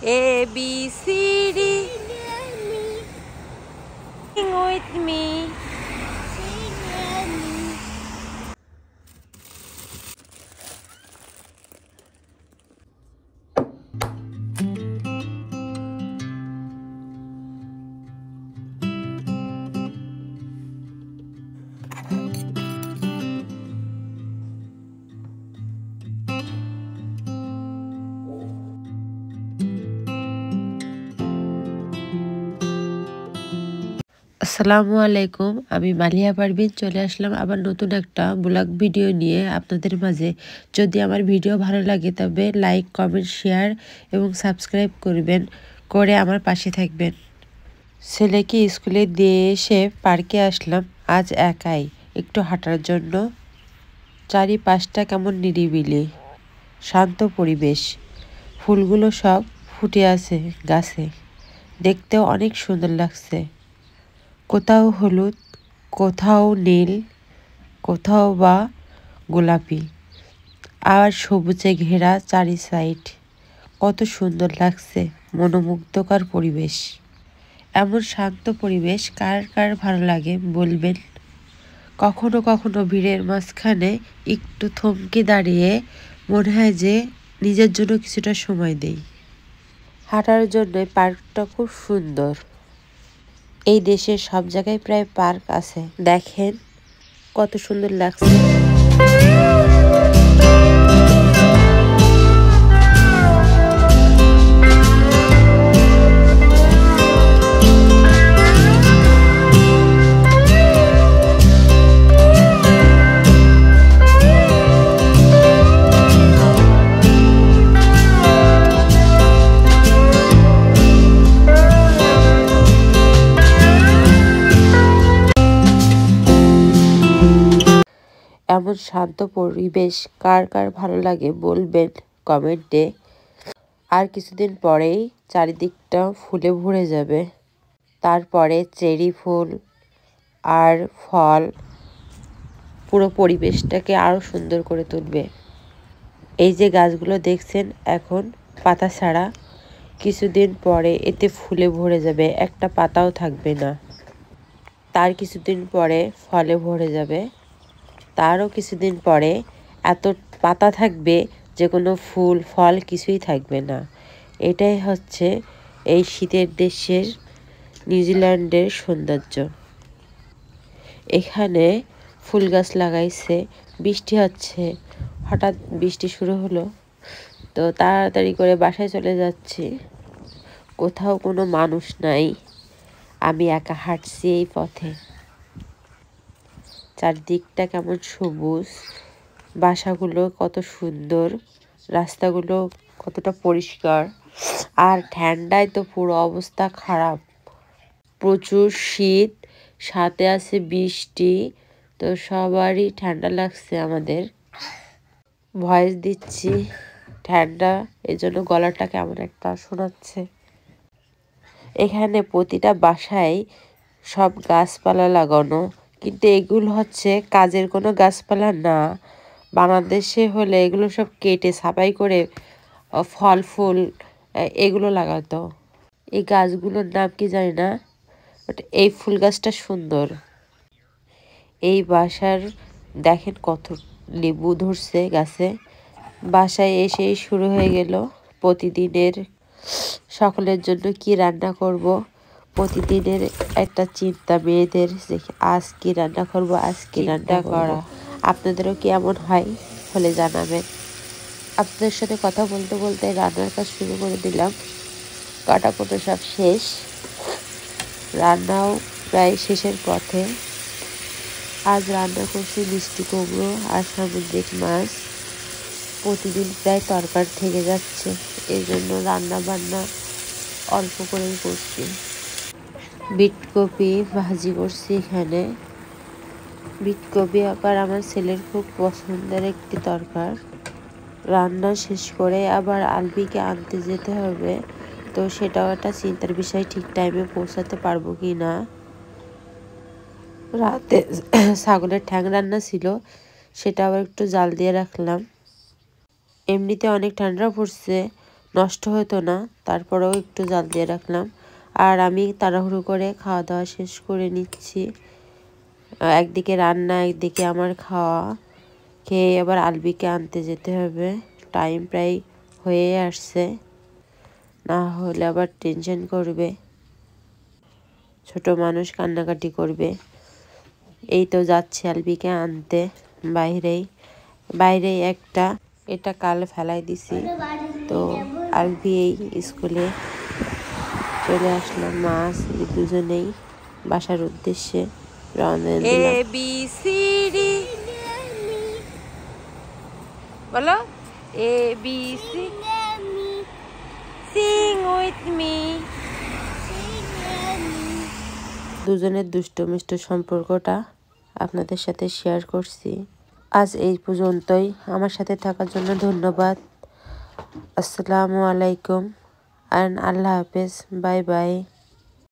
A B C D. Sing with me. আসসালামু আলাইকুম, আমি মালিয়া পারভিন চলে আসলাম আবার নতুন একটা ব্লগ ভিডিও নিয়ে আপনাদের মাঝে। যদি আমার ভিডিও ভালো লাগে তবে লাইক, কমেন্ট, শেয়ার এবং সাবস্ক্রাইব করবেন, করে আমার পাশে থাকবেন। ছেলেকে স্কুলে দিয়ে এসে পার্কে আসলাম আজ একাই একটু হাঁটার জন্য। চারিপাশটা কেমন নিরিবিলি, শান্ত পরিবেশ। ফুলগুলো সব ফুটে আছে গাছে, দেখতেও অনেক সুন্দর লাগছে। কোথাও হলুদ, কোথাও নীল, কোথাও বা গোলাপি, আর সবুজে ঘেরা চারি সাইড। কত সুন্দর লাগছে, মনোমুগ্ধকর পরিবেশ। এমন শান্ত পরিবেশ কার কার ভালো লাগে বলবেন। কখনো কখনো ভিড়ের মাঝখানে একটু থমকে দাঁড়িয়ে মনে হয় যে নিজের জন্য কিছুটা সময় দেই। হাঁটার জন্য পার্কটা খুব সুন্দর। এই দেশের সব জায়গায় প্রায় পার্ক আছে, দেখেন কত সুন্দর লাগছে। এমন শান্ত পরিবেশ কার কার ভালো লাগে বলবেন কমেন্টে। আর কিছুদিন পরেই চারিদিকটা ফুলে ভরে যাবে, তারপরে চেরি ফুল আর ফল পুরো পরিবেশটাকে আরো সুন্দর করে তুলবে। এই যে গাছগুলো দেখছেন এখন পাতা ছাড়া, কিছুদিন পরে এতে ফুলে ভরে যাবে, একটা পাতাও থাকবে না। তার কিছুদিন পরে ফলে ভরে যাবে, তারও কিছুদিন পরে এত পাতা থাকবে যে কোনো ফুল ফল কিছুই থাকবে না। এটাই হচ্ছে এই শীতের দেশের নিউজিল্যান্ডের সৌন্দর্য। এখানে ফুল গাছ লাগাইছে, বৃষ্টি হচ্ছে, হঠাৎ বৃষ্টি শুরু হলো, তো তাড়াতাড়ি করে বাসায় চলে যাচ্ছি। কোথাও কোনো মানুষ নাই, আমি একা হাঁটছি এই পথে। চারদিকটা কেমন সবুজ, বাসাগুলো কত সুন্দর, রাস্তাগুলো কতটা পরিষ্কার। আর ঠান্ডায় তো পুরো অবস্থা খারাপ, প্রচুর শীত, সাথে আছে বৃষ্টি, তো সবারই ঠান্ডা লাগছে। আমাদের ভয়েস দিচ্ছি ঠান্ডা, এজন্য গলাটা কেমন একটা শোনাচ্ছে। এখানে প্রতিটা বাসায় সব গাছপালা লাগানো, কিন্তু এগুলো হচ্ছে কাজের কোনো গাছপালা না। বাংলাদেশে হলে এগুলো সব কেটে ছাপাই করে ফল ফুল এগুলো লাগাতো। এই গাছগুলোর নাম কি জানি না, বাট এই ফুল গাছটা সুন্দর। এই বাসার দেখেন কত লেবু ধরছে গাছে। বাসায় এসেই শুরু হয়ে গেল প্রতিদিনের সকলের জন্য কি রান্না করব, প্রতিদিনের একটা চিন্তা মেয়েদের, যে আজ কি রান্না করব, আজ কি রান্না করা। আপনাদেরও কি এমন হয় হলে জানাবেন। আপনাদের সাথে কথা বলতে বলতে রান্নার কাজ শুরু করে দিলাম। কাটাকুটো সব শেষ, রান্নাও প্রায় শেষের পথে। আজ রান্না করছি মিষ্টি কুমড়ো আর সামুদ্রিক মাছ। প্রতিদিন প্রায় তরকারি থেকে যাচ্ছে, এই জন্য রান্না বান্না অল্প করেই করছি। বিটকপি ভাজি করছি এখানে। বিটকপি আবার আমার ছেলের খুব পছন্দের একটি তরকারি। রান্না শেষ করে আবার আলবিকে আনতে যেতে হবে, তো সেটাও একটা চিন্তার বিষয়, ঠিক টাইমে পৌঁছাতে পারবো কি না। রাতে ছাগলের ঠ্যাং রান্না ছিল, সেটা আবার একটু জাল দিয়ে রাখলাম। এমনিতে অনেক ঠান্ডা পড়ছে, নষ্ট হতো না, তারপরেও একটু জাল দিয়ে রাখলাম। আর আমি তাড়াহুড়ো করে খাওয়া দাওয়া শেষ করে নিচ্ছি। একদিকে রান্না, একদিকে আমার খাওয়া। খেয়ে আবার আলবিকে আনতে যেতে হবে, টাইম প্রায় হয়ে আসছে, না হলে আবার টেনশন করবে, ছোট মানুষ কান্নাকাটি করবে। এই তো যাচ্ছে আলবিকে আনতে। বাইরেই একটা, এটা কাল ফেলাই দিছি। তো আলবি এই স্কুলে চলে আসলাম, মা আসবি দুজনেই বাসার উদ্দেশ্যে রওনা A দিলাম। B C D বলো A B C Sing with me. দুজনের দুষ্ট মিষ্ট সম্পর্কটা আপনাদের সাথে শেয়ার করছি। আজ এই পর্যন্তই। আমার সাথে থাকার জন্য ধন্যবাদ। আসসালামু আলাইকুম আর আল্লাহ হাফেজ। Bye bye.